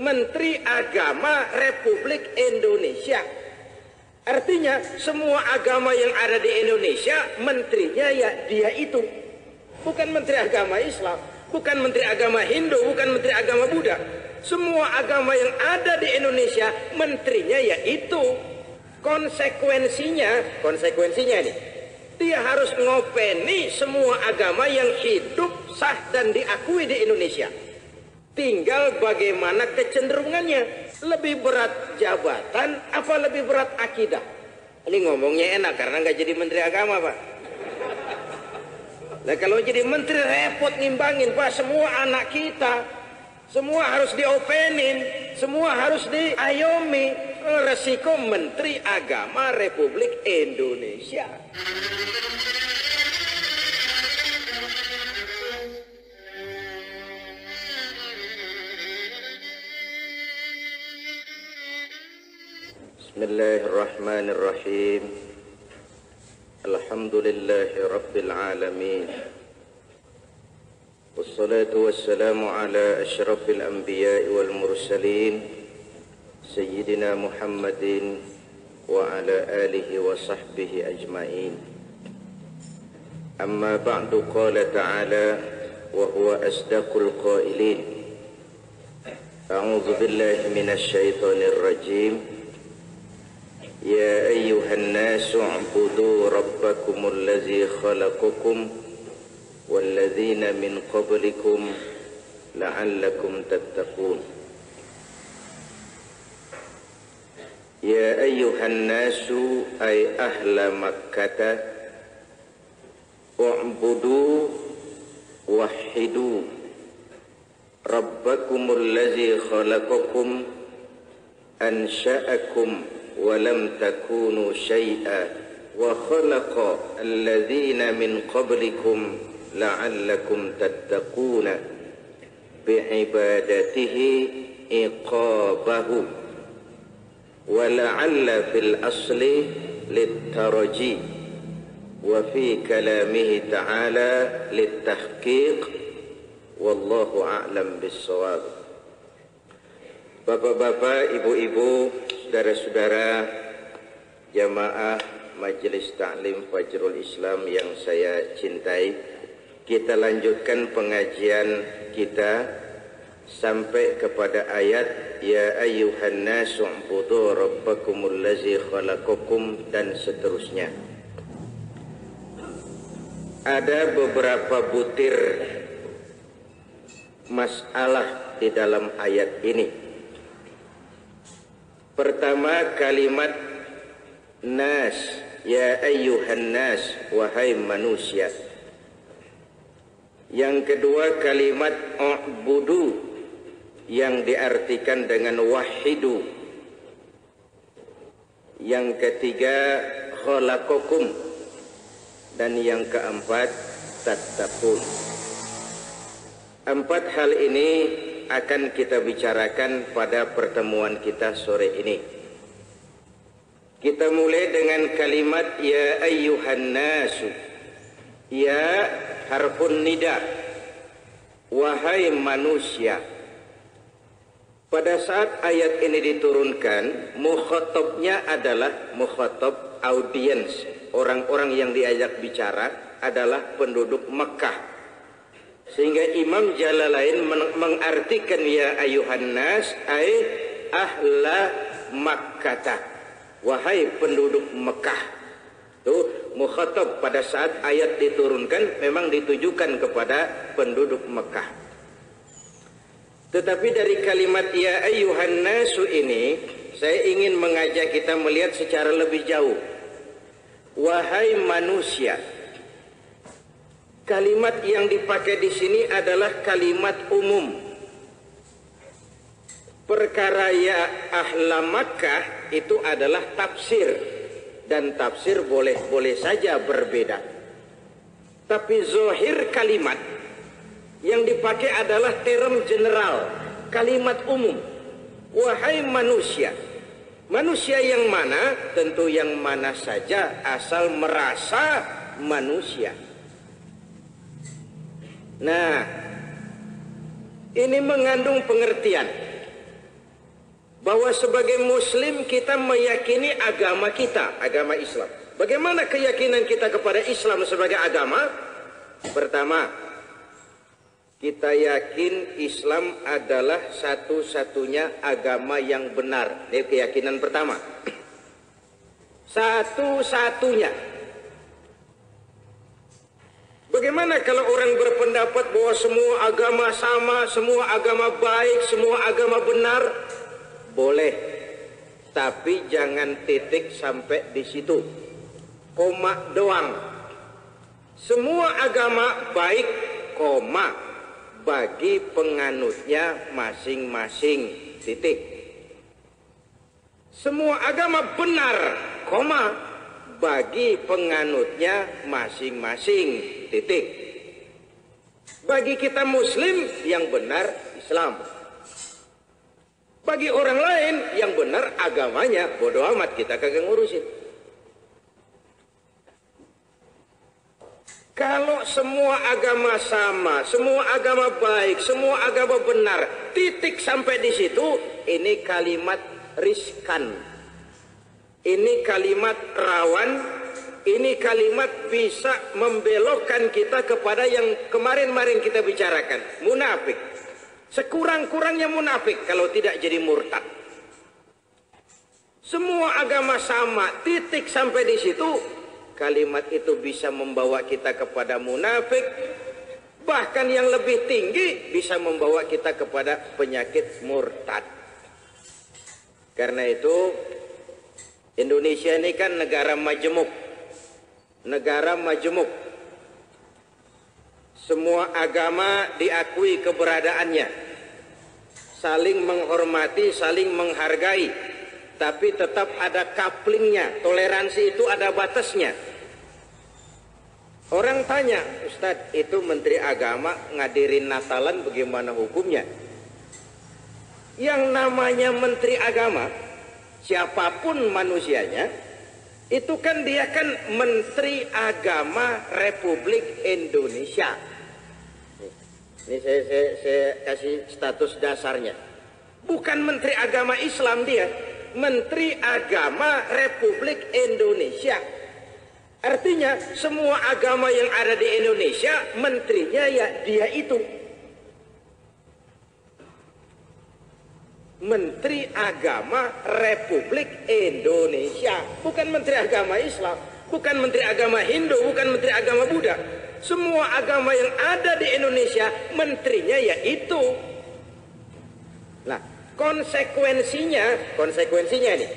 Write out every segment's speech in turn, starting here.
Menteri Agama Republik Indonesia. Artinya semua agama yang ada di Indonesia, menterinya ya dia itu. Bukan Menteri Agama Islam, bukan Menteri Agama Hindu, bukan Menteri Agama Buddha. Semua agama yang ada di Indonesia, menterinya ya itu. Konsekuensinya nih, dia harus ngopeni semua agama yang hidup, sah dan diakui di Indonesia. Tinggal bagaimana kecenderungannya. Lebih berat jabatan apa lebih berat akidah? Ini ngomongnya enak karena nggak jadi Menteri Agama, Pak. Nah kalau jadi menteri repot ngimbangin, Pak. Semua anak kita, semua harus diopenin, semua harus diayomi. Resiko Menteri Agama Republik Indonesia. Bismillahirrahmanirrahim. Alhamdulillahi Rabbil Alamin. Wassalatu wassalamu ala ashrafil anbiya'i wal mursalin Sayyidina Muhammadin wa ala alihi wa sahbihi ajma'in. Amma ba'du, qala ta'ala wa huwa asdaqul qailin. A'udzu billahi minasy syaithanir rajim. يا أيها الناس اعبدوا ربكم الذي خلقكم والذين من قبلكم لعلكم تتقون. يا أيها الناس أي أهل مكة اعبدوا وحدوا ربكم الذي خلقكم أنشأكم ولم تكونوا شيئا وخلق الذين من قبلكم لعلكم تتقون بعبادته عقابه ولعل في الأصل للترجي وفي كلامه تعالى للتحقيق والله أعلم بالصواب. Bapak-bapak, ibu-ibu, saudara-saudara jamaah Majelis Ta'lim Fajrul Islam yang saya cintai, kita lanjutkan pengajian kita sampai kepada ayat ya ayyuhan nasu u'budu rabbakumul ladzi khalaqakum dan seterusnya. Ada beberapa butir masalah di dalam ayat ini. Pertama kalimat nas, ya ayyuhan nas, wahai manusia. Yang kedua kalimat u'budu yang diartikan dengan wahidu. Yang ketiga khalaqakum dan yang keempat tattaqun. Empat hal ini akan kita bicarakan pada pertemuan kita sore ini. Kita mulai dengan kalimat ya ayyuhan nasu. Ya harfun nida, wahai manusia. Pada saat ayat ini diturunkan, mukhatabnya adalah mukhatab audience. Orang-orang yang diajak bicara adalah penduduk Mekah. Sehingga Imam Jalalain mengartikan ya ayuhan nas ay ahla Makkah, wahai penduduk Mekah. Tuh mukhatab pada saat ayat diturunkan memang ditujukan kepada penduduk Mekah. Tetapi dari kalimat ya ayuhan nasu ini saya ingin mengajak kita melihat secara lebih jauh. Wahai manusia. Kalimat yang dipakai di sini adalah kalimat umum. Perkara ya ahla Makkah itu adalah tafsir, dan tafsir boleh saja berbeda. Tapi zahir kalimat yang dipakai adalah term general, kalimat umum. Wahai manusia. Manusia yang mana? Tentu yang mana saja asal merasa manusia. Nah, ini mengandung pengertian. bahwa sebagai muslim kita meyakini agama kita, agama Islam. Bagaimana keyakinan kita kepada Islam sebagai agama? Pertama, kita yakin Islam adalah satu-satunya agama yang benar. Ini keyakinan pertama. Satu-satunya. Bagaimana kalau orang berpendapat bahwa semua agama sama, semua agama baik, semua agama benar? Boleh, tapi jangan titik sampai di situ. Koma doang. Semua agama baik, koma, bagi penganutnya masing-masing, titik. Semua agama benar, koma, bagi penganutnya masing-masing, titik. Bagi kita muslim yang benar Islam. Bagi orang lain yang benar agamanya, bodoh amat, kita kagak ngurusin. Kalau semua agama sama, semua agama baik, semua agama benar, titik sampai di situ, ini kalimat riskan. Ini kalimat rawan, ini kalimat bisa membelokkan kita kepada yang kemarin-kemarin kita bicarakan, munafik. Sekurang-kurangnya munafik kalau tidak jadi murtad. Semua agama sama, titik sampai di situ, kalimat itu bisa membawa kita kepada munafik. Bahkan yang lebih tinggi bisa membawa kita kepada penyakit murtad. Karena itu Indonesia ini kan negara majemuk. Negara majemuk. Semua agama diakui keberadaannya. Saling menghormati, saling menghargai. Tapi tetap ada couplingnya. Toleransi itu ada batasnya. Orang tanya, Ustadz, itu Menteri Agama ngadirin Natalan bagaimana hukumnya? Yang namanya Menteri Agama, siapapun manusianya, itu kan dia kan Menteri Agama Republik Indonesia. Ini saya kasih status dasarnya. Bukan Menteri Agama Islam dia, Menteri Agama Republik Indonesia. Artinya semua agama yang ada di Indonesia, menterinya ya dia itu. Menteri Agama Republik Indonesia, bukan Menteri Agama Islam, bukan Menteri Agama Hindu, bukan Menteri Agama Buddha. Semua agama yang ada di Indonesia, menterinya ya itu. Nah, konsekuensinya nih,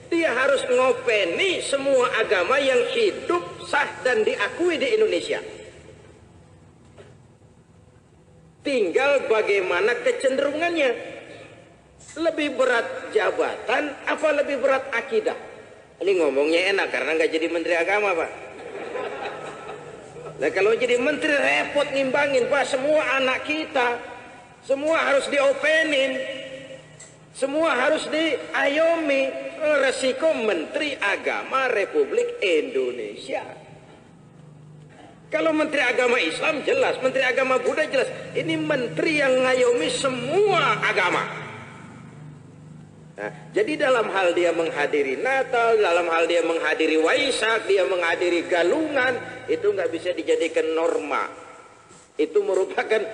dia harus ngopeni semua agama yang hidup, sah dan diakui di Indonesia. Tinggal bagaimana kecenderungannya. Lebih berat jabatan apa lebih berat akidah? Ini ngomongnya enak karena nggak jadi Menteri Agama, Pak. Nah, kalau jadi menteri repot ngimbangin, Pak. Semua anak kita, semua harus diopenin, semua harus diayomi. Resiko Menteri Agama Republik Indonesia. Kalau Menteri Agama Islam jelas, Menteri Agama Buddha jelas. Ini menteri yang ngayomi semua agama. Nah, jadi dalam hal dia menghadiri Natal, dalam hal dia menghadiri Waisak, dia menghadiri Galungan, itu nggak bisa dijadikan norma. Itu merupakan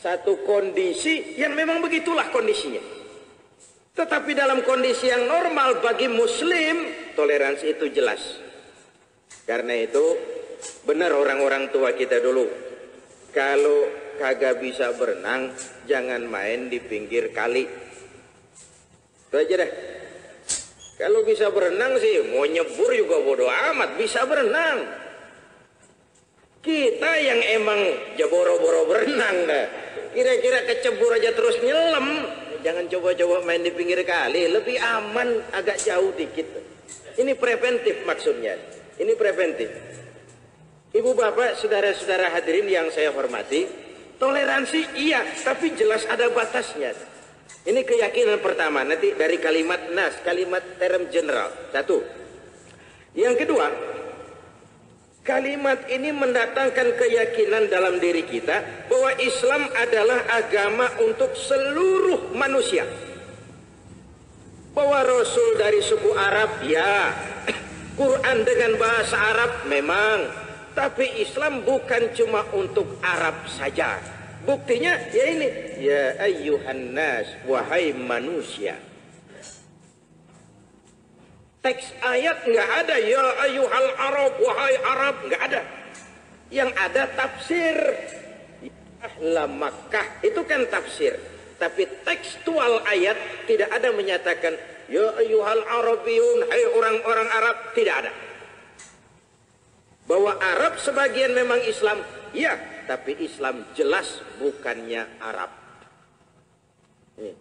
satu kondisi yang memang begitulah kondisinya. Tetapi dalam kondisi yang normal bagi Muslim, toleransi itu jelas. Karena itu benar orang-orang tua kita dulu, kalau kagak bisa berenang, jangan main di pinggir kali. Itu aja dah. Kalau bisa berenang sih, mau nyebur juga bodoh amat, bisa berenang. Kita yang emang jaboro-boro berenang dah. Kira-kira kecebur aja terus nyelam. Jangan coba-coba main di pinggir kali, lebih aman agak jauh dikit. Ini preventif maksudnya. Ini preventif. Ibu bapak, saudara-saudara hadirin yang saya hormati, toleransi iya, tapi jelas ada batasnya. Ini keyakinan pertama, nanti dari kalimat nas, kalimat term general. Satu. Yang kedua, kalimat ini mendatangkan keyakinan dalam diri kita bahwa Islam adalah agama untuk seluruh manusia. Bahwa Rasul dari suku Arab, ya. Quran dengan bahasa Arab, memang. Tapi Islam bukan cuma untuk Arab saja. Buktinya, ya ini. Ya ayyuhan nas, wahai manusia. Teks ayat nggak ada. Ya ayyuhal Arab, wahai Arab. Nggak ada. Yang ada tafsir. Ahla Makkah, itu kan tafsir. Tapi tekstual ayat tidak ada menyatakan ya ayyuhal Arabiyun, hai orang-orang Arab, tidak ada. Bahwa Arab sebagian memang Islam, ya, tapi Islam jelas bukannya Arab. Nih.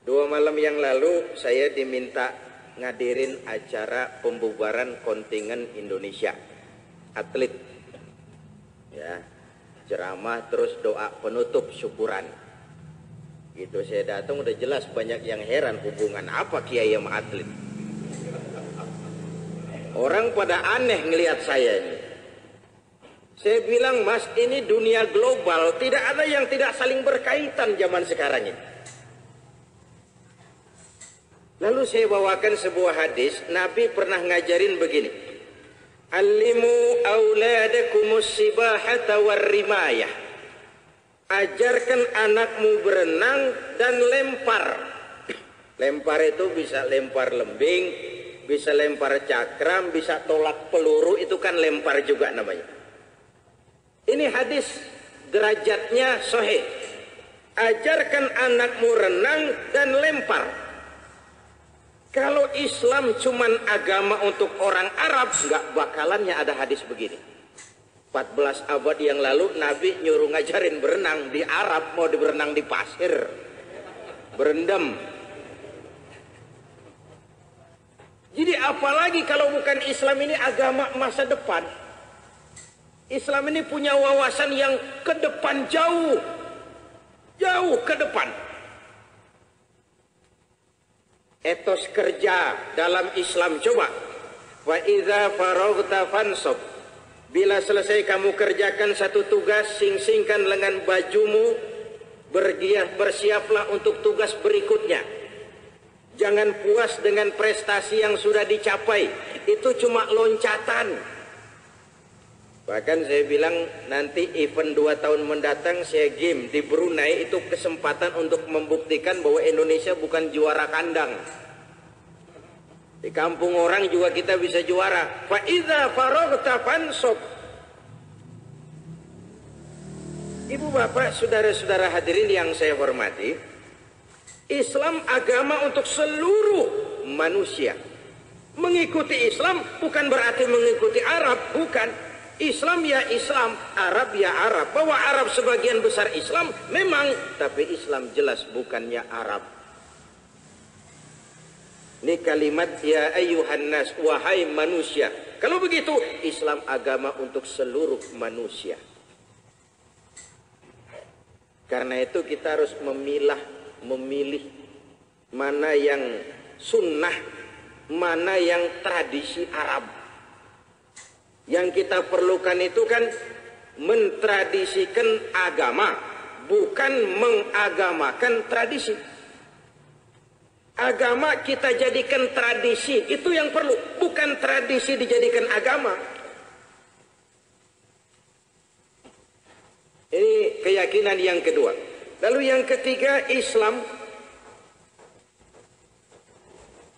2 malam yang lalu saya diminta ngadirin acara pembubaran kontingen Indonesia atlet. Ya, ceramah terus doa penutup syukuran. Gitu saya datang udah jelas banyak yang heran hubungan apa kiai sama atlet. Orang pada aneh ngelihat saya ini. Saya bilang, Mas, ini dunia global, tidak ada yang tidak saling berkaitan zaman sekarang ini. Lalu saya bawakan sebuah hadis, Nabi pernah ngajarin begini. Allimu auladakumus sibahata warrimayah. Ajarkan anakmu berenang dan lempar. Lempar itu bisa lempar lembing, bisa lempar cakram, bisa tolak peluru, itu kan lempar juga namanya. Ini hadis derajatnya sahih. Ajarkan anakmu renang dan lempar. Kalau Islam cuman agama untuk orang Arab, nggak bakalannya ada hadis begini. 14 abad yang lalu Nabi nyuruh ngajarin berenang di Arab, mau berenang di pasir, berendam. Jadi apalagi kalau bukan Islam ini agama masa depan. Islam ini punya wawasan yang ke depan jauh. Jauh ke depan. Etos kerja dalam Islam, coba. Wa idza faraghta fansab. Bila selesai kamu kerjakan satu tugas, sing-singkan lengan bajumu, bersiaplah untuk tugas berikutnya. Jangan puas dengan prestasi yang sudah dicapai. Itu cuma loncatan. Bahkan saya bilang nanti event 2 tahun mendatang saya game di Brunei, itu kesempatan untuk membuktikan bahwa Indonesia bukan juara kandang. Di kampung orang juga kita bisa juara. Fa idza faraghta fansab. Ibu bapak, saudara-saudara hadirin yang saya hormati, Islam agama untuk seluruh manusia. Mengikuti Islam bukan berarti mengikuti Arab, bukan. Islam ya Islam, Arab ya Arab. Bahwa Arab sebagian besar Islam memang, tapi Islam jelas bukannya Arab. Ini kalimat ya ayyuhan nas, wahai manusia. Kalau begitu Islam agama untuk seluruh manusia. Karena itu kita harus memilih mana yang sunnah, mana yang tradisi Arab. Yang kita perlukan itu kan mentradisikan agama, bukan mengagamakan tradisi. Agama kita jadikan tradisi, itu yang perlu, bukan tradisi dijadikan agama. Ini keyakinan yang kedua. Lalu yang ketiga, Islam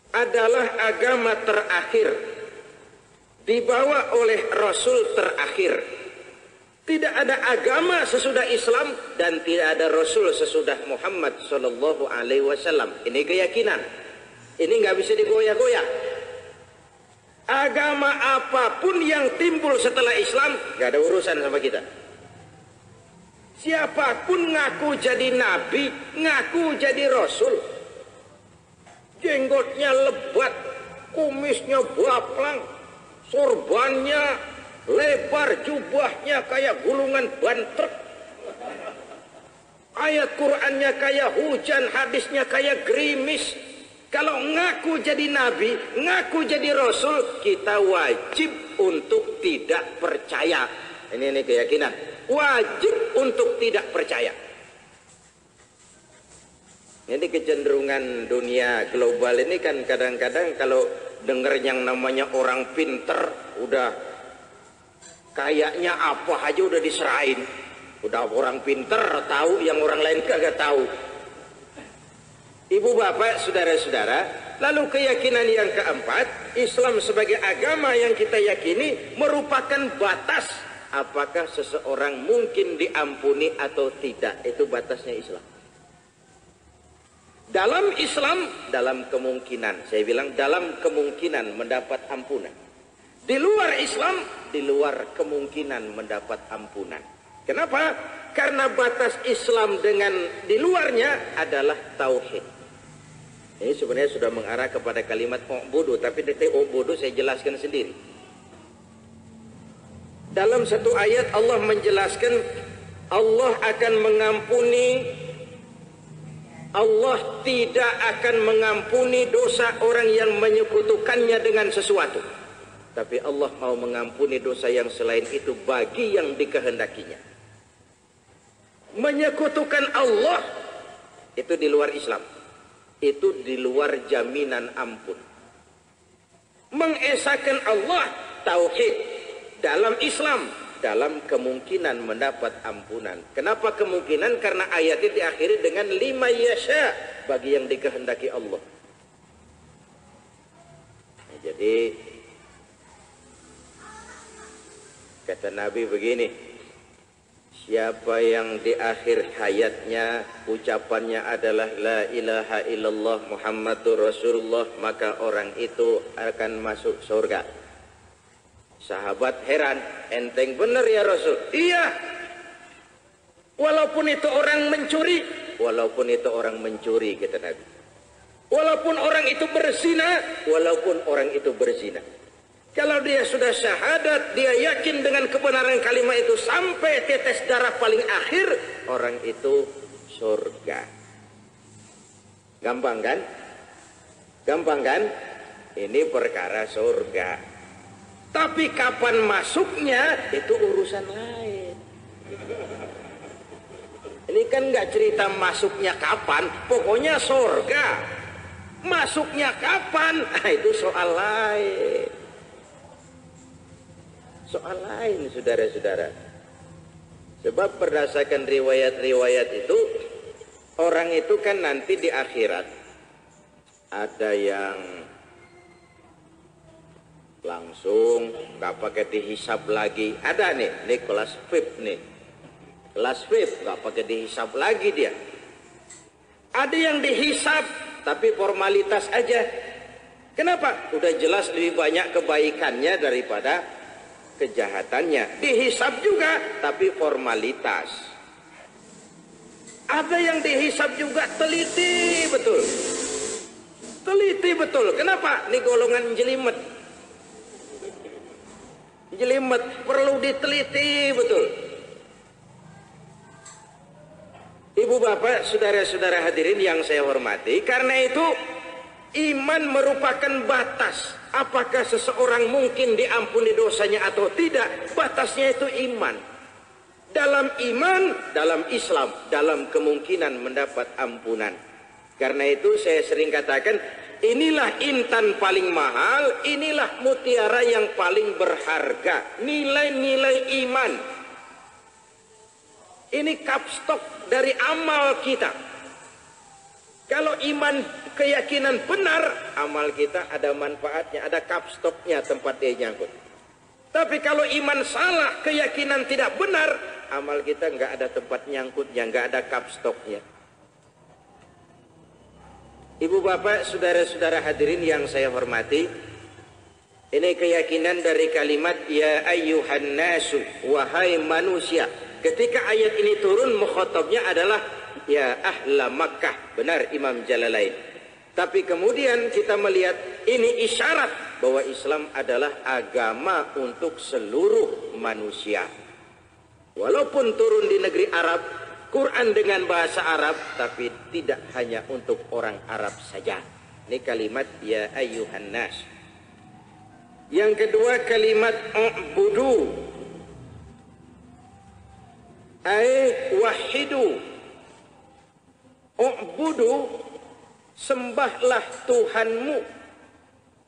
adalah agama terakhir, dibawa oleh Rasul terakhir. Tidak ada agama sesudah Islam dan tidak ada Rasul sesudah Muhammad Sallallahu Alaihi Wasallam. Ini keyakinan. Ini nggak bisa digoyah-goyah. Agama apapun yang timbul setelah Islam nggak ada urusan sama kita. Siapapun ngaku jadi nabi, ngaku jadi Rasul, jenggotnya lebat, kumisnya baplang, sorbannya lebar, jubahnya kayak gulungan ban truk, ayat Qur'annya kayak hujan, hadisnya kayak gerimis. Kalau ngaku jadi nabi, ngaku jadi rasul, kita wajib untuk tidak percaya. Ini keyakinan, wajib untuk tidak percaya. Ini kecenderungan dunia global ini kan kadang-kadang kalau dengar yang namanya orang pinter, udah kayaknya apa aja udah diserahin. Udah orang pinter tahu yang orang lain kagak tahu. Ibu bapak, saudara-saudara, lalu keyakinan yang keempat, Islam sebagai agama yang kita yakini merupakan batas apakah seseorang mungkin diampuni atau tidak. Itu batasnya Islam. Dalam Islam, dalam kemungkinan, saya bilang dalam kemungkinan mendapat ampunan. Di luar Islam, di luar kemungkinan mendapat ampunan. Kenapa? Karena batas Islam dengan di luarnya adalah tauhid. Ini sebenarnya sudah mengarah kepada kalimat u'budu, tapi detik u'budu saya jelaskan sendiri. Dalam satu ayat Allah menjelaskan Allah akan mengampuni, Allah tidak akan mengampuni dosa orang yang menyekutukannya dengan sesuatu. Tapi Allah mau mengampuni dosa yang selain itu bagi yang dikehendakinya. Menyekutukan Allah itu di luar Islam. Itu di luar jaminan ampun. Mengesahkan Allah, tauhid, dalam Islam, dalam kemungkinan mendapat ampunan. Kenapa kemungkinan? Karena ayatnya diakhiri dengan lima yasha, bagi yang dikehendaki Allah. Nah, jadi kata Nabi begini, siapa yang di akhir hayatnya ucapannya adalah la ilaha illallah Muhammadur Rasulullah, maka orang itu akan masuk surga. Sahabat heran, enteng bener ya Rasul? Iya. Walaupun itu orang mencuri, walaupun itu orang mencuri, kata Nabi. Walaupun orang itu berzina, walaupun orang itu berzina. Kalau dia sudah syahadat, dia yakin dengan kebenaran kalimat itu sampai tetes darah paling akhir, orang itu surga. Gampang kan? Gampang kan? Ini perkara surga. Tapi kapan masuknya itu urusan lain. Ini kan nggak cerita masuknya kapan, pokoknya surga. Masuknya kapan? Nah, itu soal lain. Soal lain, saudara-saudara. Sebab berdasarkan riwayat-riwayat itu, orang itu kan nanti di akhirat ada yang langsung nggak pakai dihisab lagi. Ada nih kelas VIP nih, kelas VIP nggak pakai dihisab lagi dia. Ada yang dihisab tapi formalitas aja. Kenapa? Udah jelas lebih banyak kebaikannya daripada kejahatannya. Dihisab juga tapi formalitas. Ada yang dihisab juga teliti betul. Teliti betul. Kenapa? Ini golongan jelimet. Jelimet perlu diteliti betul. Ibu bapak, saudara-saudara hadirin yang saya hormati, karena itu iman merupakan batas. Apakah seseorang mungkin diampuni dosanya atau tidak? Batasnya itu iman. Dalam iman, dalam Islam, dalam kemungkinan mendapat ampunan. Karena itu saya sering katakan, inilah intan paling mahal, inilah mutiara yang paling berharga. Nilai-nilai iman. Ini kapstok dari amal kita. Kalau iman keyakinan benar, amal kita ada manfaatnya, ada kapstoknya tempat dia nyangkut. Tapi kalau iman salah, keyakinan tidak benar, amal kita nggak ada tempat nyangkutnya, nggak ada kapstoknya. Ibu bapak, saudara-saudara hadirin yang saya hormati, ini keyakinan dari kalimat ya ayyuhan nasu, wahai manusia. Ketika ayat ini turun, mukhatabnya adalah ya ahla Makkah. Benar Imam Jalalain. Tapi kemudian kita melihat ini isyarat bahwa Islam adalah agama untuk seluruh manusia. Walaupun turun di negeri Arab, Quran dengan bahasa Arab, tapi tidak hanya untuk orang Arab saja. Ini kalimat ya ayyuhan nas. Yang kedua kalimat u'budu, ay wahidu. U'budu, sembahlah Tuhanmu.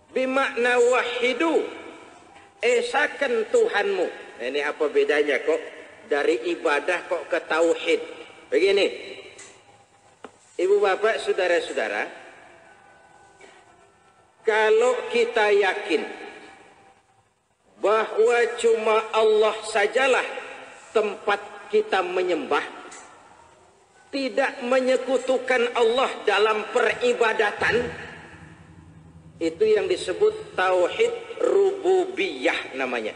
Bimakna wahidu, esakan Tuhanmu. Nah, ini apa bedanya kok dari ibadah kok ke tauhid? Begini, ibu bapak, saudara-saudara, kalau kita yakin bahwa cuma Allah sajalah tempat kita menyembah, tidak menyekutukan Allah dalam peribadatan, itu yang disebut tauhid rububiyah namanya.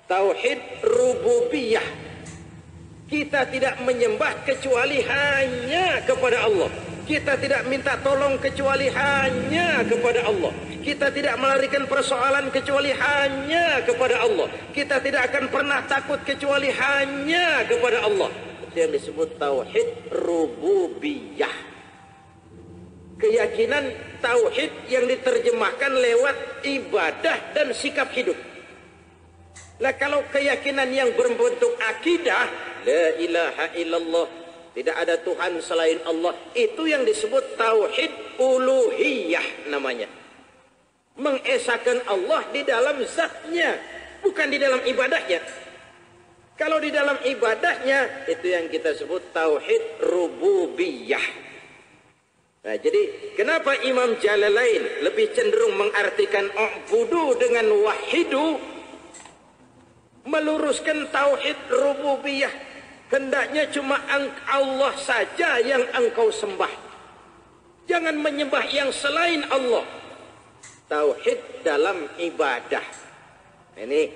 Tauhid rububiyah. Kita tidak menyembah kecuali hanya kepada Allah. Kita tidak minta tolong kecuali hanya kepada Allah. Kita tidak melarikan persoalan kecuali hanya kepada Allah. Kita tidak akan pernah takut kecuali hanya kepada Allah. Itu yang disebut tauhid rububiyah. Keyakinan tauhid yang diterjemahkan lewat ibadah dan sikap hidup. Nah, kalau keyakinan yang berbentuk akidah, la ilaha illallah, tidak ada Tuhan selain Allah, itu yang disebut tauhid uluhiyah namanya. Mengesahkan Allah di dalam zatnya, bukan di dalam ibadahnya. Kalau di dalam ibadahnya, itu yang kita sebut tauhid rububiyah. Nah, jadi kenapa Imam Jalalain lebih cenderung mengartikan u'budu dengan wahidu, meluruskan tauhid rububiyah. Hendaknya cuma Allah saja yang engkau sembah. Jangan menyembah yang selain Allah. Tauhid dalam ibadah. Ini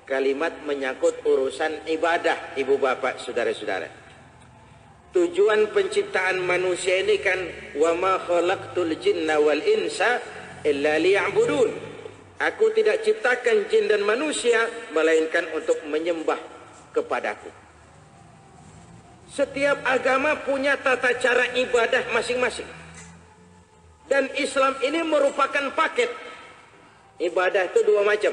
kalimat menyangkut urusan ibadah, ibu bapak, saudara-saudara. Tujuan penciptaan manusia ini kan wa ma khalaqtul jinna wal insa illa liya'budun. Aku tidak ciptakan jin dan manusia melainkan untuk menyembah kepadaku. Setiap agama punya tata cara ibadah masing-masing. Dan Islam ini merupakan paket. Ibadah itu dua macam.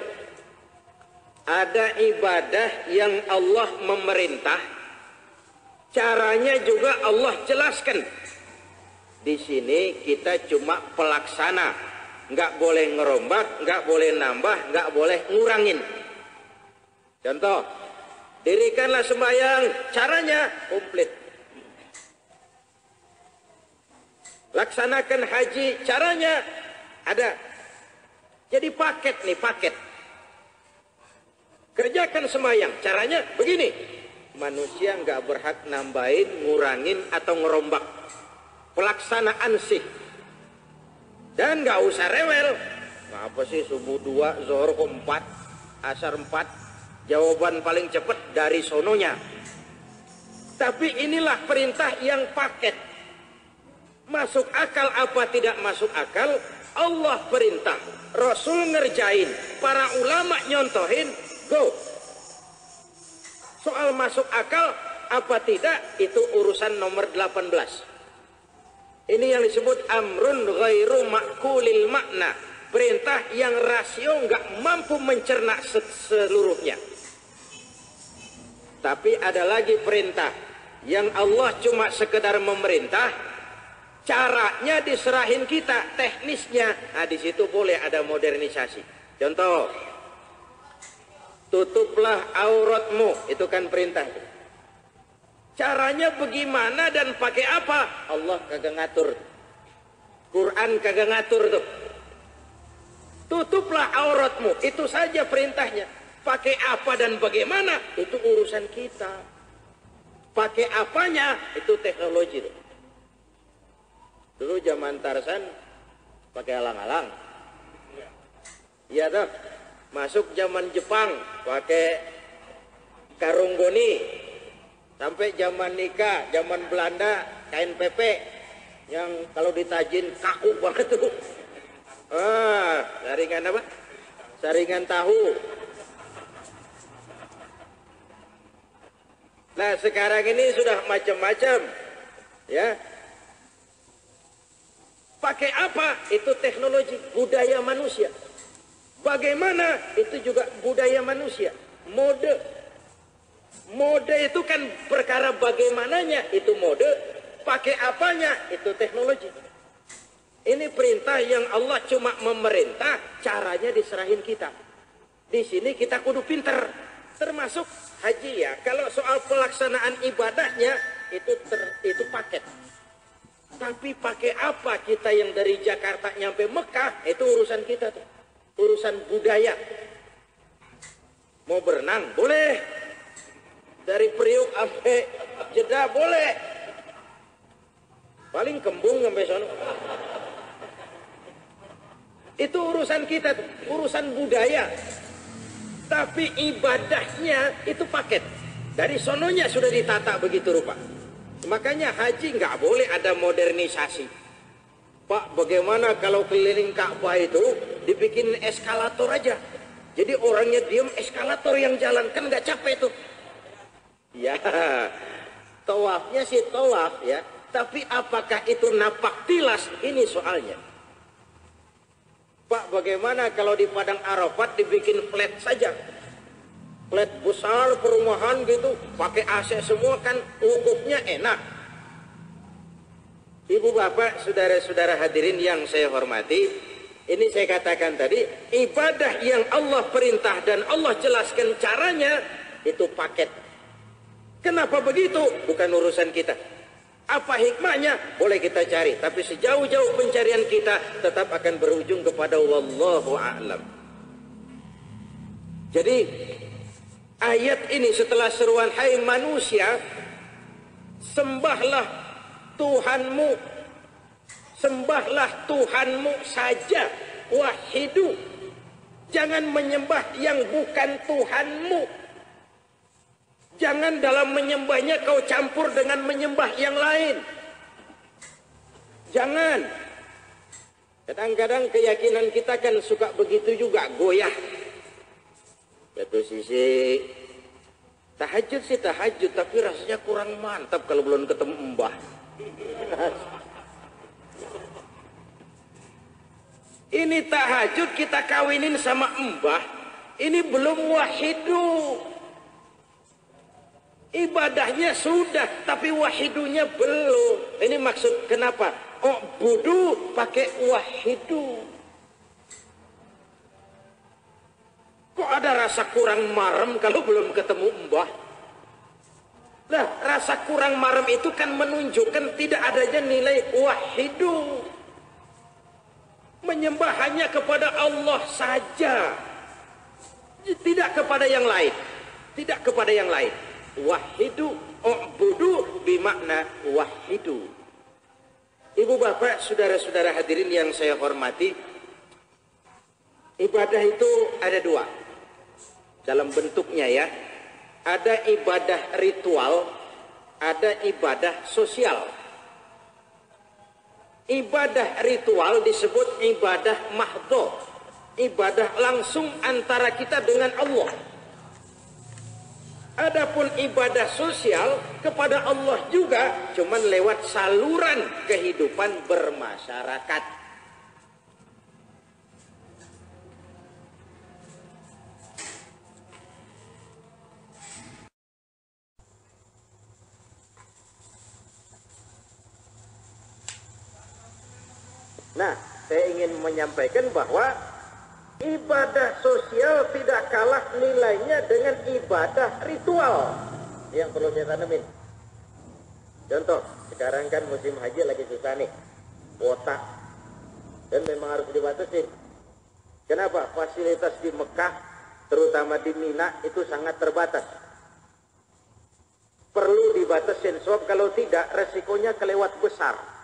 Ada ibadah yang Allah memerintah, caranya juga Allah jelaskan. Di sini kita cuma pelaksana. Nggak boleh ngerombak, nggak boleh nambah, nggak boleh ngurangin. Contoh, dirikanlah sembahyang, caranya komplit. Laksanakan haji, caranya ada. Jadi paket nih, paket. Kerjakan sembahyang, caranya begini. Manusia nggak berhak nambahin, ngurangin, atau ngerombak. Pelaksanaan sih. Dan nggak usah rewel. Apa sih subuh 2, zuhur 4, asar 4. Jawaban paling cepat dari sononya. Tapi inilah perintah yang paket. Masuk akal apa tidak masuk akal, Allah perintah. Rasul ngerjain, para ulama nyontohin, go. Soal masuk akal apa tidak, itu urusan nomor 18. Ini yang disebut amrun ghairu ma'kulil makna. Perintah yang rasio nggak mampu mencerna seluruhnya. Tapi ada lagi perintah yang Allah cuma sekedar memerintah, caranya diserahin kita, teknisnya. Nah, di situ boleh ada modernisasi. Contoh, tutuplah auratmu, itu kan perintah. Caranya bagaimana dan pakai apa? Allah kagak ngatur. Quran kagak ngatur tuh. Tutuplah auratmu, itu saja perintahnya. Pakai apa dan bagaimana, itu urusan kita. Pakai apanya, itu teknologi tuh. Dulu zaman Tarsan pakai alang-alang. Iya tuh. Masuk zaman Jepang pakai karung goni. Sampai zaman nikah, zaman Belanda, kain pepe yang kalau ditajin kaku banget tuh. Saringan apa? Saringan tahu. Nah, sekarang ini sudah macam-macam, ya. Pakai apa? Itu teknologi, budaya manusia. Bagaimana? Itu juga budaya manusia. Mode itu kan perkara bagaimananya, itu mode. pakai apanya? Itu teknologi. Ini perintah yang Allah cuma memerintah, caranya diserahin kita. Di sini kita kudu pinter, termasuk haji ya. Kalau soal pelaksanaan ibadahnya itu paket. Tapi pakai apa kita yang dari Jakarta nyampe Mekah, itu urusan kita tuh. Urusan budaya. Mau berenang boleh. Dari Priuk sampai Jeddah boleh. Paling kembung sampai sana. Itu urusan kita, urusan budaya. Tapi ibadahnya itu paket. Dari sononya sudah ditata begitu rupa. Makanya haji nggak boleh ada modernisasi. Pak, bagaimana kalau keliling Ka'bah itu dibikin eskalator aja? Jadi orangnya diem, eskalator yang jalan, kan nggak capek tuh. Ya, tawafnya sih tawaf ya. Tapi apakah itu napak tilas? Ini soalnya. Pak, bagaimana kalau di Padang Arafat dibikin flat saja? Flat besar perumahan gitu, pakai AC semua, kan wukufnya enak. Ibu bapak, saudara-saudara hadirin yang saya hormati, ini saya katakan tadi, ibadah yang Allah perintah dan Allah jelaskan caranya, itu paket. Kenapa begitu? Bukan urusan kita. Apa hikmahnya? Boleh kita cari. Tapi sejauh-jauh pencarian kita tetap akan berujung kepada wallahu a'lam. Jadi ayat ini setelah seruan hai manusia, sembahlah Tuhanmu. Sembahlah Tuhanmu saja. Wahidu. Jangan menyembah yang bukan Tuhanmu. Jangan dalam menyembahnya kau campur dengan menyembah yang lain. Jangan. Kadang-kadang keyakinan kita kan suka begitu juga, goyah. Satu sisi tahajud sih tahajud, tapi rasanya kurang mantap kalau belum ketemu mbah. Ini tahajud kita kawinin sama mbah, ini belum wahidu. Ibadahnya sudah, tapi wahidunya belum. Ini maksud kenapa? Oh, budu pakai wahidu. Kok ada rasa kurang marem kalau belum ketemu mbah? Nah, rasa kurang marem itu kan menunjukkan tidak adanya nilai wahidu. Menyembah hanya kepada Allah saja. Tidak kepada yang lain. Tidak kepada yang lain. Wahidu, u'budu bimakna wahidu. Ibu bapak, saudara-saudara hadirin yang saya hormati, ibadah itu ada dua dalam bentuknya ya. Ada ibadah ritual, ada ibadah sosial. Ibadah ritual disebut ibadah mahdhah, ibadah langsung antara kita dengan Allah. Adapun ibadah sosial kepada Allah juga, cuman lewat saluran kehidupan bermasyarakat. Nah, saya ingin menyampaikan bahwa ibadah sosial tidak kalah nilainya dengan ibadah ritual yang perlu saya tanemin. Contoh, sekarang kan musim haji lagi susah nih, kuota, dan memang harus dibatasi. Kenapa? Fasilitas di Mekah, terutama di Mina, itu sangat terbatas. Perlu dibatasin, sebab kalau tidak resikonya kelewat besar.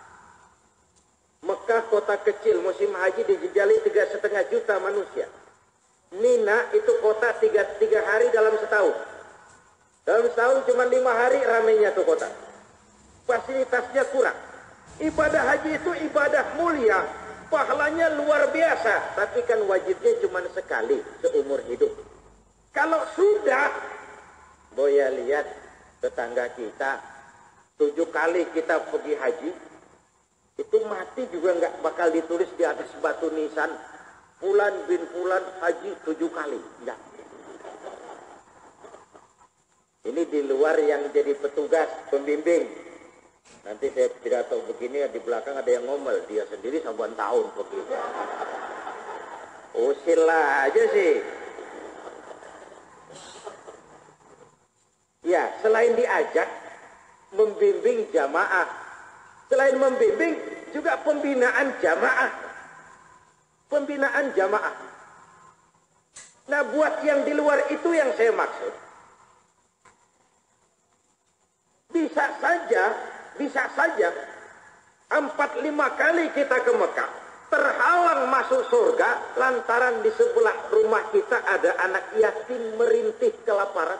Mekah kota kecil, musim haji dijejali 3,5 juta manusia. Mina itu kota 3 hari dalam setahun. Dalam setahun cuma 5 hari ramainya tuh kota. Fasilitasnya kurang. Ibadah haji itu ibadah mulia, pahalanya luar biasa, tapi kan wajibnya cuma sekali seumur hidup. Kalau sudah, Boya lihat tetangga kita 7 kali kita pergi haji, itu mati juga nggak bakal ditulis di atas batu nisan Fulan bin Fulan haji 7 kali. Enggak. Ini di luar yang jadi petugas pembimbing. Nanti saya pidato begini, di belakang ada yang ngomel, dia sendiri sabuan tahun begitu. Usil aja sih. Ya, selain diajak, membimbing jamaah. Selain membimbing, juga pembinaan jamaah. Pembinaan jamaah. Nah, buat yang di luar itu yang saya maksud. Bisa saja 4-5 kali kita ke Mekah, terhalang masuk surga lantaran di sebelah rumah kita ada anak yatim merintih kelaparan.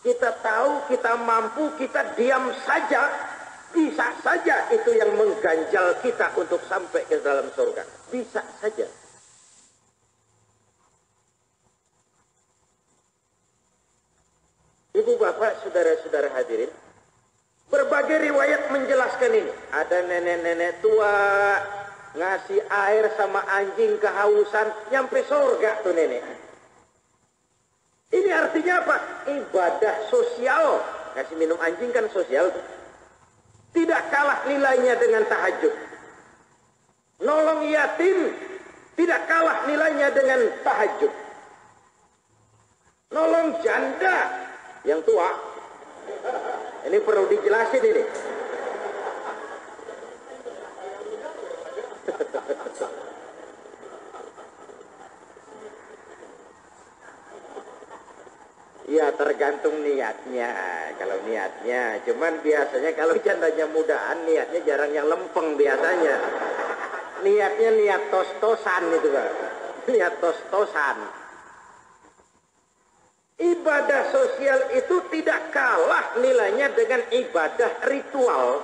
Kita tahu, kita mampu, kita diam saja. Bisa saja itu yang mengganjal kita untuk sampai ke dalam surga. Bisa saja. Ibu bapak, saudara-saudara hadirin, berbagai riwayat menjelaskan ini. Ada nenek-nenek tua ngasih air sama anjing kehausan, nyampe surga tuh nenek. Ini artinya apa? Ibadah sosial. Kasih minum anjing kan sosial. Tidak kalah nilainya dengan tahajud. Nolong yatim tidak kalah nilainya dengan tahajud. Nolong janda yang tua. Ini perlu dijelasin ini. Ya tergantung niatnya. Kalau niatnya, cuman biasanya kalau jandanya mudaan, niatnya jarang yang lempeng biasanya. Niatnya niat tos-tosan itu Pak. Niat tos-tosan. Ibadah sosial itu tidak kalah nilainya dengan ibadah ritual.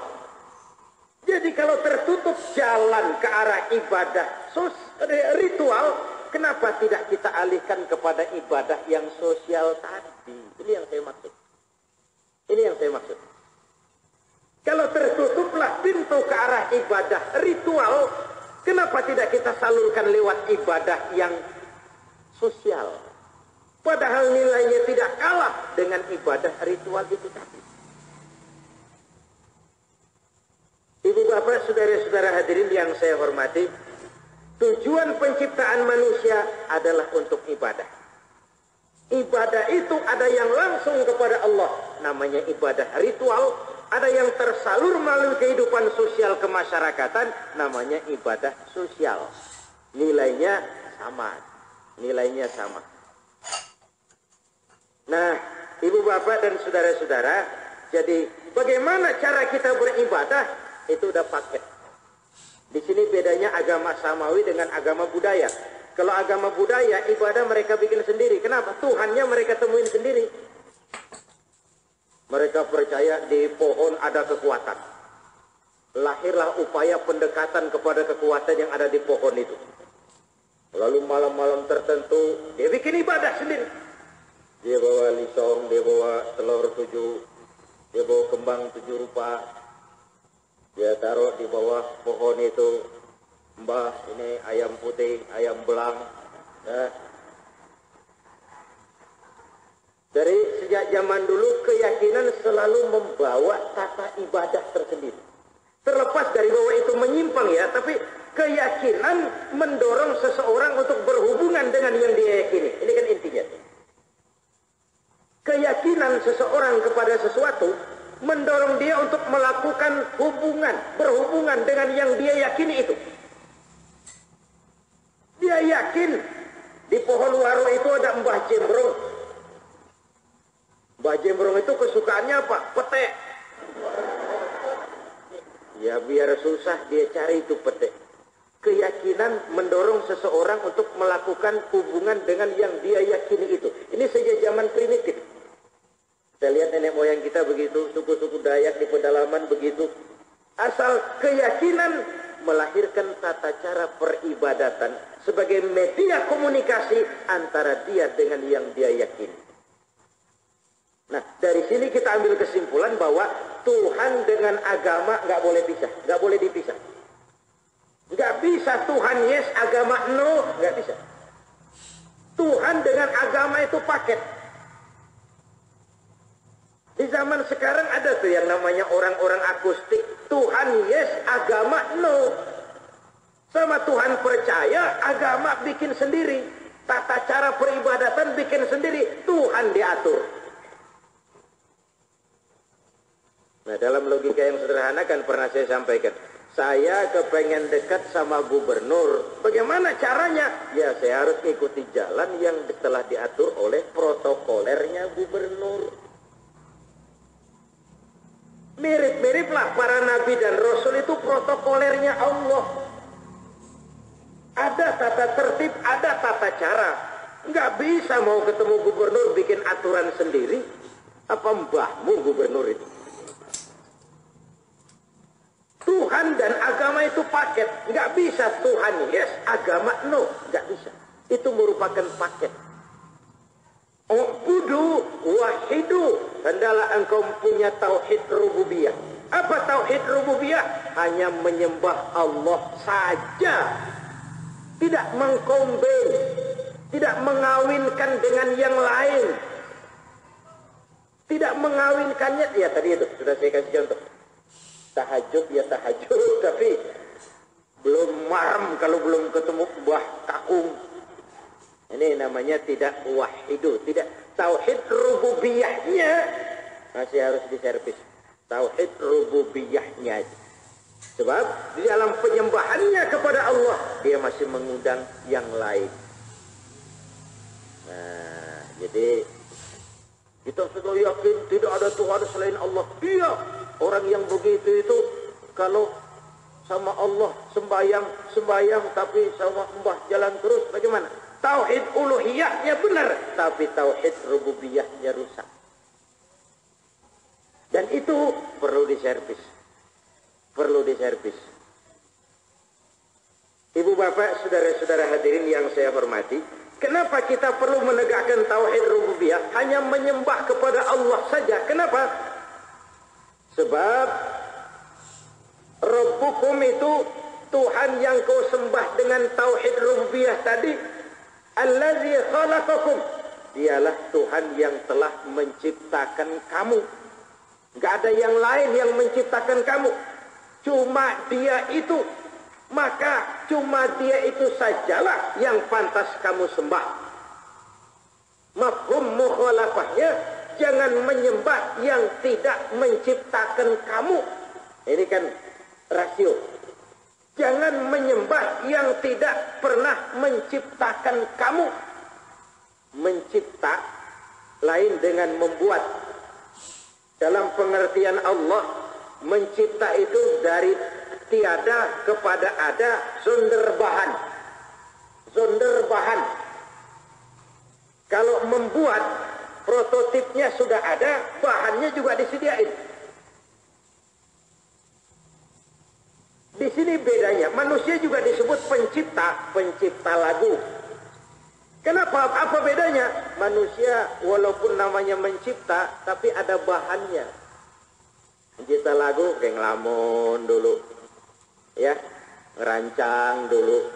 Jadi kalau tertutup jalan ke arah ibadah ritual, kenapa tidak kita alihkan kepada ibadah yang sosial tadi? Ini yang saya maksud. Ini yang saya maksud. Kalau tertutuplah pintu ke arah ibadah ritual, kenapa tidak kita salurkan lewat ibadah yang sosial? Padahal nilainya tidak kalah dengan ibadah ritual itu tadi. Ibu bapak, saudara-saudara hadirin yang saya hormati, tujuan penciptaan manusia adalah untuk ibadah. Ibadah itu ada yang langsung kepada Allah, namanya ibadah ritual. Ada yang tersalur melalui kehidupan sosial kemasyarakatan, namanya ibadah sosial. Nilainya sama. Nilainya sama. Nah, ibu bapak dan saudara-saudara, jadi bagaimana cara kita beribadah, itu udah paket. Di sini bedanya agama samawi dengan agama budaya. Kalau agama budaya, ibadah mereka bikin sendiri. Kenapa? Tuhannya mereka temuin sendiri. Mereka percaya di pohon ada kekuatan. Lahirlah upaya pendekatan kepada kekuatan yang ada di pohon itu. Lalu malam-malam tertentu, dia bikin ibadah sendiri. Dia bawa lisong, dia bawa telur 7, dia bawa kembang 7 rupa. Dia taruh di bawah pohon itu. Mbah, ini ayam putih, ayam belang. Nah, dari sejak zaman dulu keyakinan selalu membawa tata ibadah tersendiri. Terlepas dari bahwa itu menyimpang ya, tapi keyakinan mendorong seseorang untuk berhubungan dengan yang dia yakini. Ini kan intinya. Keyakinan seseorang kepada sesuatu mendorong dia untuk melakukan hubungan, berhubungan dengan yang dia yakini itu. Dia yakin di pohon waru itu ada Mbah Jembrong. Mbah Jembrong itu kesukaannya apa? Petek. Ya biar susah dia cari itu petek. Keyakinan mendorong seseorang untuk melakukan hubungan dengan yang dia yakini itu. Ini sejak zaman primitif. Kita lihat nenek moyang kita begitu, suku-suku Dayak di pedalaman begitu. Asal keyakinan melahirkan tata cara peribadatan sebagai media komunikasi antara dia dengan yang dia yakini. Nah, dari sini kita ambil kesimpulan bahwa Tuhan dengan agama nggak boleh pisah, nggak boleh dipisah. Nggak bisa Tuhan yes, agama no, nggak bisa. Tuhan dengan agama itu paket. Di zaman sekarang ada tuh yang namanya orang-orang akustik. Tuhan yes, agama no. Sama Tuhan percaya, agama bikin sendiri. Tata cara peribadatan bikin sendiri. Tuhan diatur. Nah, dalam logika yang sederhana kan pernah saya sampaikan. Saya kepengen dekat sama gubernur. Bagaimana caranya? Ya, saya harus ikuti jalan yang telah diatur oleh protokolernya gubernur. Mirip-miriplah para nabi dan rasul itu protokolernya Allah. Ada tata tertib, ada tata cara. Nggak bisa mau ketemu gubernur bikin aturan sendiri. Apa mbahmu gubernur itu? Tuhan dan agama itu paket. Nggak bisa Tuhan yes, agama no. Nggak bisa. Itu merupakan paket. Ubudu wahidu. Hendaklah engkau punya tauhid rububiyah. Apa tauhid rububiyah? Hanya menyembah Allah saja. Tidak mengkombin. Tidak mengawinkan dengan yang lain. Tidak mengawinkannya. Ya tadi itu sudah saya kasih contoh. Tahajud ya tahajud. Tapi belum marem kalau belum ketemu buah kakung. Ini namanya tidak wahidu. Tidak. Tauhid rububiyahnya masih harus diservis. Tauhid rububiyahnya. Sebab di dalam penyembahannya kepada Allah, dia masih mengundang yang lain. Nah, jadi kita sudah yakin tidak ada Tuhan selain Allah. Iya, orang yang begitu itu kalau sama Allah sembahyang tapi sama mbah jalan terus bagaimana? Tauhid uluhiyahnya benar, tapi tauhid rububiyahnya rusak. Dan itu perlu diservis. Perlu diservis. Ibu bapak, saudara-saudara hadirin yang saya hormati, kenapa kita perlu menegakkan tauhid rububiyah? Hanya menyembah kepada Allah saja. Kenapa? Sebab Rabbukum itu Tuhan yang kau sembah dengan tauhid rububiyah tadi, allazi khalaqakum, dialah Tuhan yang telah menciptakan kamu. Enggak ada yang lain yang menciptakan kamu. Cuma dia itu. Maka cuma dia itu sajalah yang pantas kamu sembah. Mafhum mukhalafahnya, jangan menyembah yang tidak menciptakan kamu. Ini kan rasio. Jangan menyembah yang tidak pernah menciptakan kamu. Mencipta lain dengan membuat. Dalam pengertian Allah, mencipta itu dari tiada kepada ada, zonderbahan. Zonderbahan. Kalau membuat, prototipnya sudah ada, bahannya juga disediain. Di sini bedanya, manusia juga disebut pencipta, pencipta lagu. Kenapa? Apa bedanya? Manusia walaupun namanya mencipta, tapi ada bahannya. Mencipta lagu kayak ngelamun dulu, ya, ngerancang dulu.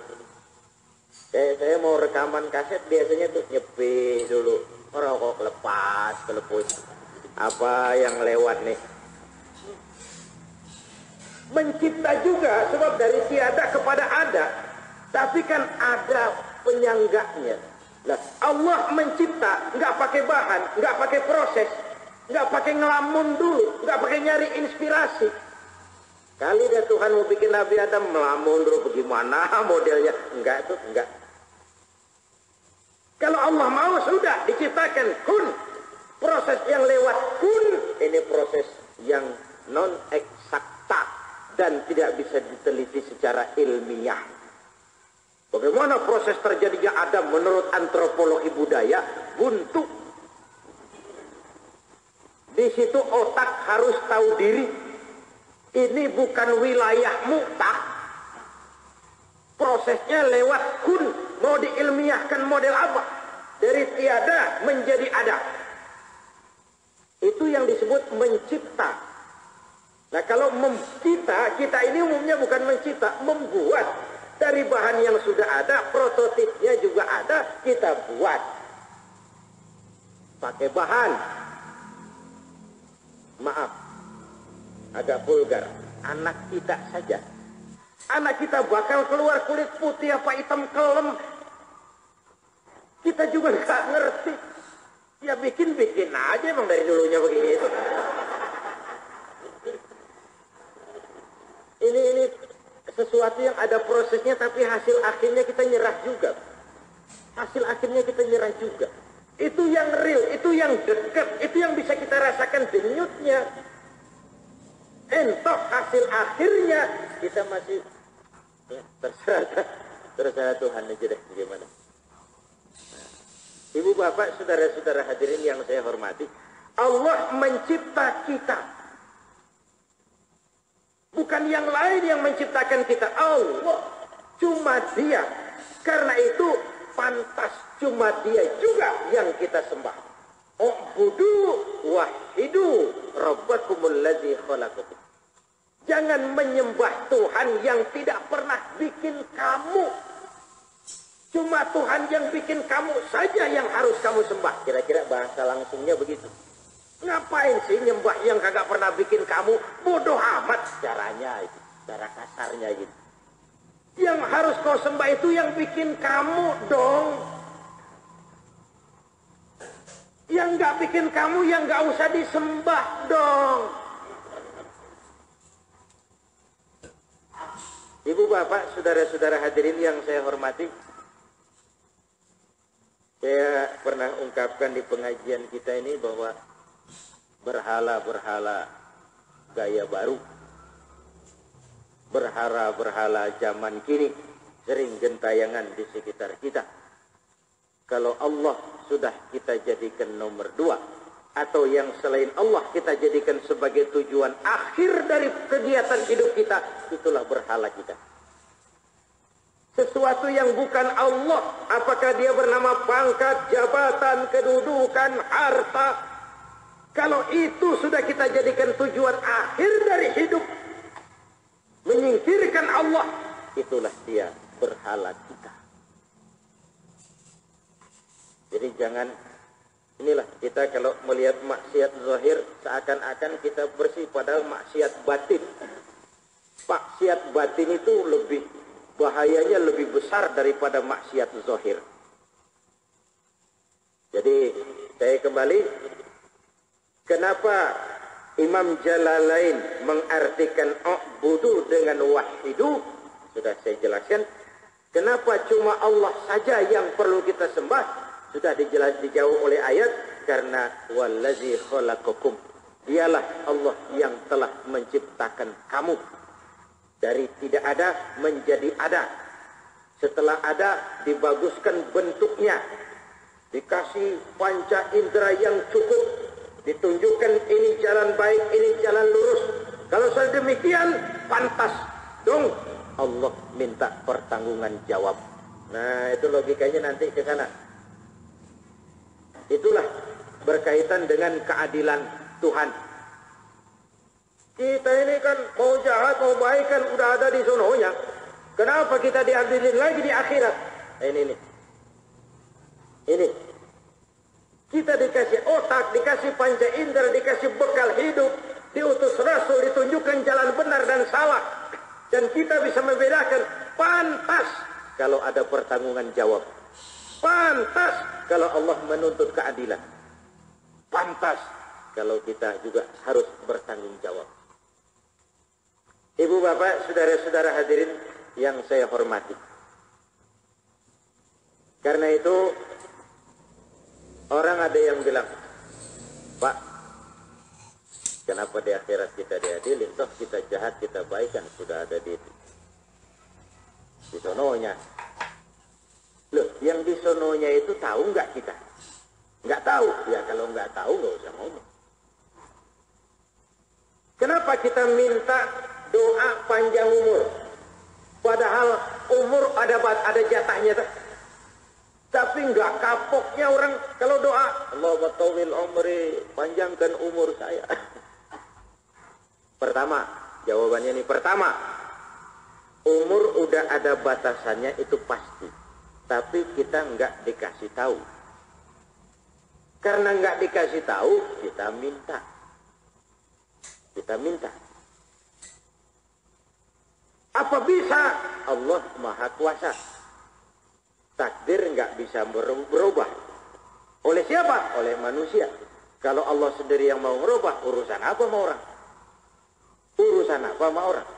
Saya mau rekaman kaset biasanya tuh nyepi dulu, merokok lepas, kelepus. Apa yang lewat nih? Mencipta juga sebab dari tiada kepada ada, tapi kan ada penyangganya. Nah, Allah mencipta nggak pakai bahan, nggak pakai proses, nggak pakai ngelamun dulu, nggak pakai nyari inspirasi. Kali dah Tuhan mau bikin Nabi Adam melamun dulu bagaimana modelnya? Enggak tuh, enggak. Kalau Allah mau sudah diciptakan kun. Proses yang lewat kun, ini proses yang non eksakta dan tidak bisa diteliti secara ilmiah. Bagaimana proses terjadinya Adam menurut antropologi budaya? Buntu. Di situ otak harus tahu diri. Ini bukan wilayahmu, tak. Prosesnya lewat kun. Mau diilmiahkan model apa? Dari tiada menjadi ada. Itu yang disebut mencipta. Nah kalau kita ini umumnya bukan mencipta, membuat. Dari bahan yang sudah ada, prototipnya juga ada, kita buat. Pakai bahan. maaf, agak vulgar, anak kita saja. Anak kita bakal keluar kulit putih apa hitam kelem. Kita juga nggak ngerti. Ya bikin-bikin aja emang dari dulunya begitu. Ini sesuatu yang ada prosesnya tapi hasil akhirnya kita nyerah juga. Hasil akhirnya kita nyerah juga. Itu yang real, itu yang dekat, itu yang bisa kita rasakan denyutnya. Entok hasil akhirnya kita masih ya, terserah Tuhan aja deh bagaimana. Ibu bapak, saudara-saudara hadirin yang saya hormati, Allah mencipta kita. Bukan yang lain yang menciptakan kita, Allah. Cuma Dia. Karena itu pantas cuma Dia juga yang kita sembah. U'budu wahidu rabbakumul ladzi khalaqakum. Jangan menyembah Tuhan yang tidak pernah bikin kamu. Cuma Tuhan yang bikin kamu saja yang harus kamu sembah. Kira-kira bahasa langsungnya begitu. Ngapain sih nyembah yang kagak pernah bikin kamu? Bodoh amat caranya itu. Cara kasarnya gitu. Yang harus kau sembah itu yang bikin kamu dong. Yang gak bikin kamu yang gak usah disembah dong. Ibu bapak, saudara-saudara hadirin yang saya hormati. Saya pernah ungkapkan di pengajian kita ini bahwa berhala-berhala gaya baru, berhala-berhala zaman kini sering gentayangan di sekitar kita. Kalau Allah sudah kita jadikan nomor 2, atau yang selain Allah kita jadikan sebagai tujuan akhir dari kegiatan hidup kita, itulah berhala kita. Sesuatu yang bukan Allah, apakah dia bernama pangkat, jabatan, kedudukan, harta. Kalau itu sudah kita jadikan tujuan akhir dari hidup, menyingkirkan Allah, itulah dia berhala kita. Jadi jangan, inilah kita kalau melihat maksiat zahir, seakan-akan kita bersih, padahal maksiat batin. Maksiat batin itu lebih bahayanya lebih besar daripada maksiat zahir. Jadi saya kembali, kenapa Imam Jalalain mengartikan u'budu dengan wahidu? Sudah saya jelaskan. Kenapa cuma Allah saja yang perlu kita sembah? Sudah dijawab oleh ayat, karena wallazi khalaqakum. Dialah Allah yang telah menciptakan kamu. Dari tidak ada menjadi ada. Setelah ada, dibaguskan bentuknya. Dikasih panca indera yang cukup. Ditunjukkan ini jalan baik, ini jalan lurus. Kalau sudah demikian, pantas dong Allah minta pertanggungan jawab. Nah, itu logikanya nanti ke sana. Itulah berkaitan dengan keadilan Tuhan. Kita ini kan mau jahat, mau baik kan udah ada di sononya. Kenapa kita diadilin lagi di akhirat? Ini. Kita dikasih otak, dikasih panca indera, dikasih bekal hidup, diutus Rasul, ditunjukkan jalan benar dan salah. Dan kita bisa membedakan, pantas kalau ada pertanggungan jawab. Pantas kalau Allah menuntut keadilan. Pantas kalau kita juga harus bertanggung jawab. Ibu bapak, saudara-saudara hadirin yang saya hormati. Karena itu, orang ada yang bilang, Pak, kenapa di akhirat kita diadilin? Toh kita jahat, kita baik kan sudah ada di sononya. Loh, yang di sononya itu tahu nggak kita? Nggak tahu. Ya kalau nggak tahu nggak usah ngomong. Kenapa kita minta doa panjang umur? Padahal umur ada jatahnya. Tapi nggak kapoknya orang kalau doa, Allahumma tawil umri, panjangkan umur saya. Pertama, jawabannya ini pertama, umur udah ada batasannya itu pasti. Tapi kita nggak dikasih tahu. Karena nggak dikasih tahu, kita minta. Kita minta. Apa bisa? Allah Maha Kuasa. Takdir nggak bisa berubah. Oleh siapa? Oleh manusia. Kalau Allah sendiri yang mau merubah, urusan apa sama orang? Urusan apa sama orang?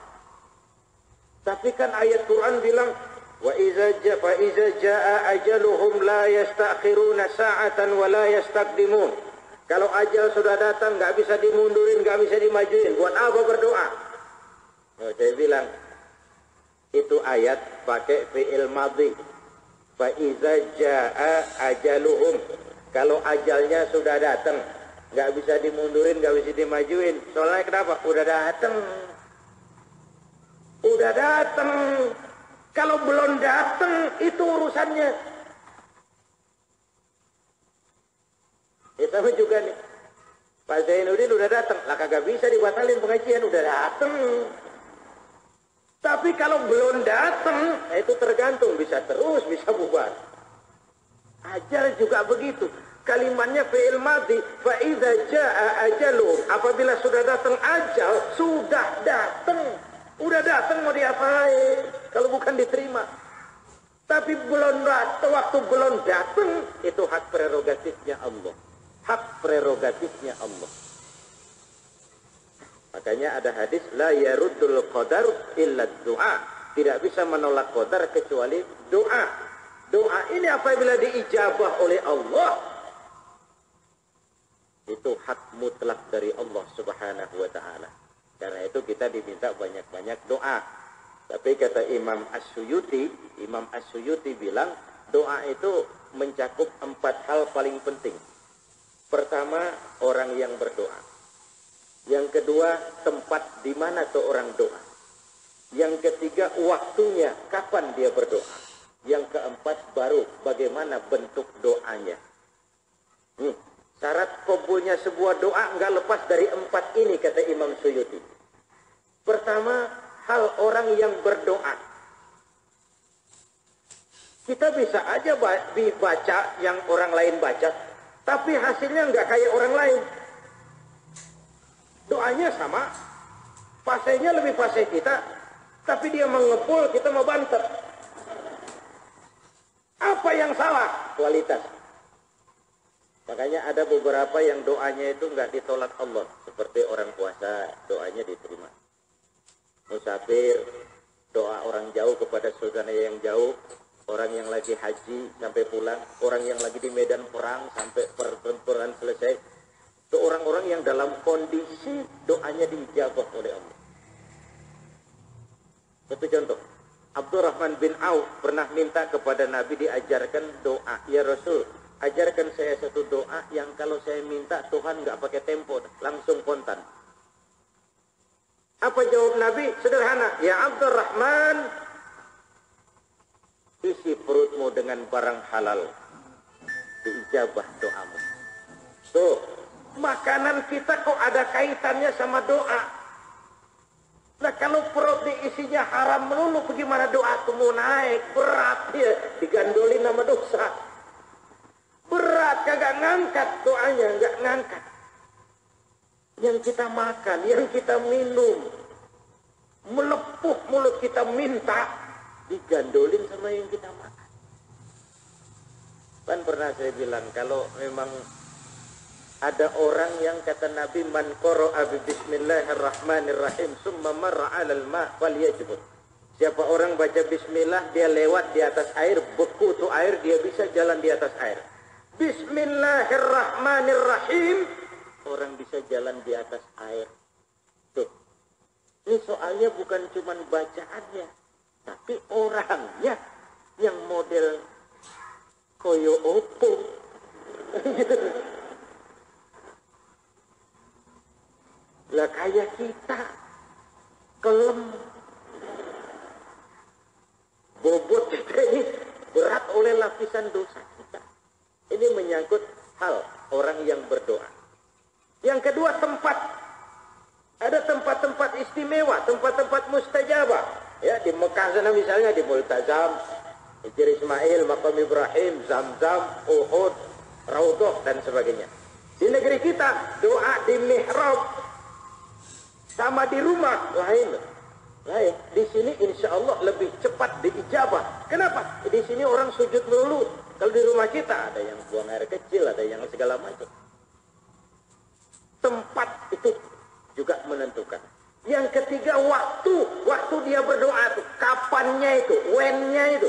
Tapi kan ayat Quran bilang, wa iza jaa ajaluhum la yastakhiruna sa'atan wa la yastaqdimun. Kalau ajal sudah datang, nggak bisa dimundurin, nggak bisa dimajuin. Buat apa berdoa? Nah, saya bilang, itu ayat pakai fi'il madhi. Fa iza jaa ajaluhum. Kalau ajalnya sudah datang, nggak bisa dimundurin, nggak bisa dimajuin. Soalnya kenapa? Udah datang. Udah datang. Kalau belum datang, itu urusannya. Ya sama juga nih. Pak Zainuddin udah datang. Lah kagak bisa dibatalin pengajian. Udah datang. Tapi kalau belum datang, itu tergantung. Bisa terus, bisa bubar. Ajal juga begitu. Kalimatnya fi'il madhi. Fa'idha ja'a ajaluhum. Apabila sudah datang ajal, sudah datang. Udah datang mau diapain? Kalau bukan diterima. Tapi belum datang, waktu belum datang, itu hak prerogatifnya Allah. Hak prerogatifnya Allah. Makanya ada hadis, la yaruddul qadar illa du'a. Tidak bisa menolak qadar kecuali doa. Doa ini apabila diijabah oleh Allah, itu hak mutlak dari Allah Subhanahu wa ta'ala. Karena itu kita diminta banyak-banyak doa. Tapi kata Imam As-Suyuti bilang, doa itu mencakup 4 hal paling penting. Pertama, orang yang berdoa. Yang kedua, tempat di mana tuh orang doa. Yang ketiga, waktunya, kapan dia berdoa. Yang keempat, baru bagaimana bentuk doanya. Syarat kabulnya sebuah doa enggak lepas dari 4 ini, kata Imam Suyuti. Pertama, hal orang yang berdoa. Kita bisa aja baca yang orang lain baca, tapi hasilnya enggak kayak orang lain. Doanya sama, fasenya lebih fase kita, tapi dia mengepul, kita mau bantet. Apa yang salah? Kualitas. Makanya ada beberapa yang doanya itu enggak ditolak Allah. Seperti orang puasa, doanya diterima. Musafir, doa orang jauh kepada saudara yang jauh. Orang yang lagi haji sampai pulang, orang yang lagi di medan perang sampai pertempuran selesai, itu orang-orang yang dalam kondisi doanya diijabah oleh Allah. Satu contoh, Abdurrahman bin Auf pernah minta kepada Nabi diajarkan doa. Ya Rasul, ajarkan saya satu doa yang kalau saya minta Tuhan nggak pakai tempo, langsung spontan. Apa jawab Nabi? Sederhana, ya Abdurrahman, isi perutmu dengan barang halal, diijabah doamu. Tuh, makanan kita kok ada kaitannya sama doa. Nah kalau perut diisinya haram melulu, bagaimana doa itu mau naik? Berat ya, digandolin nama dosa. Berat, kagak ngangkat doanya, nggak ngangkat. Yang kita makan, yang kita minum, melepuh mulut kita minta, digandolin sama yang kita makan. Kan pernah saya bilang, kalau memang ada orang yang kata Nabi, man qara'a bi bismillahirrahmanirrahim summa marra 'alal ma' falyajbut. Siapa orang baca bismillah, dia lewat di atas air, beku tuh air, dia bisa jalan di atas air. Bismillahirrahmanirrahim, orang bisa jalan di atas air. Tuh. Ini soalnya bukan cuman bacaannya, tapi orangnya yang model koyo opo. Lah kayak kita kelem, bobot kita ini berat oleh lapisan dosa kita. Ini menyangkut hal orang yang berdoa. Yang kedua, tempat. Ada tempat-tempat istimewa, tempat-tempat mustajabah. Ya, di Mekah sana misalnya, di Multazam, Hijr Ismail, Maqam Ibrahim, Zamzam, Uhud, Raudhah dan sebagainya. Di negeri kita, doa di mihrab. Sama di rumah lain. Di sini insya Allah lebih cepat diijabah. Kenapa? Di sini orang sujud dulu. Kalau di rumah kita ada yang buang air kecil, ada yang segala macam. Tempat itu juga menentukan. Yang ketiga waktu dia berdoa itu, kapannya itu, when-nya itu.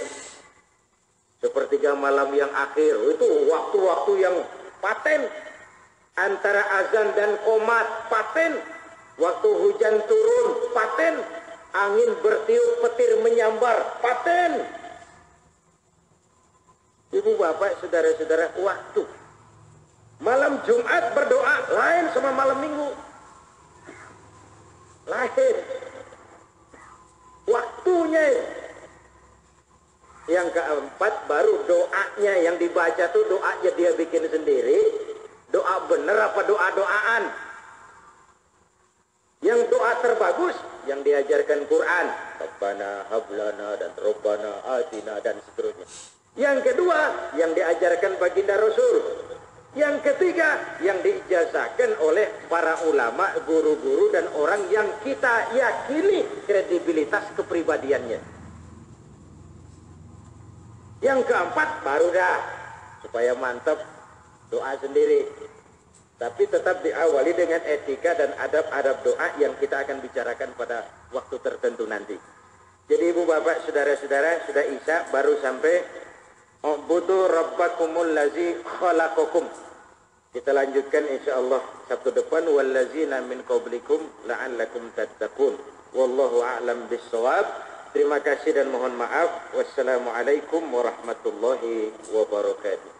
Sepertiga malam yang akhir itu waktu-waktu yang paten. Antara azan dan qomat paten. Waktu hujan turun paten. Angin bertiup, petir menyambar paten. Ibu bapak, saudara-saudara, waktu. Malam Jumat berdoa lain sama malam Minggu. Lain. Waktunya itu. Yang keempat baru doanya yang dibaca tuh doanya dia bikin sendiri. Doa bener apa doa-doaan? Yang doa terbagus yang diajarkan Quran, Rabbana hablana dan Rabbana atina dan seterusnya. Yang kedua yang diajarkan baginda Rasul. Yang ketiga yang diijazahkan oleh para ulama, guru-guru dan orang yang kita yakini kredibilitas kepribadiannya. Yang keempat baru dah supaya mantap doa sendiri. Tapi tetap diawali dengan etika dan adab-adab doa yang kita akan bicarakan pada waktu tertentu nanti. Jadi ibu bapak, saudara-saudara, sudah isya baru sampai ubudu rabbakumul ladzi khalaqakum. Kita lanjutkan insyaallah Sabtu depan, wallazina min qablikum la'allakum tattaqun. Wallahu a'lam bissawab. Terima kasih dan mohon maaf. Wassalamualaikum warahmatullahi wabarakatuh.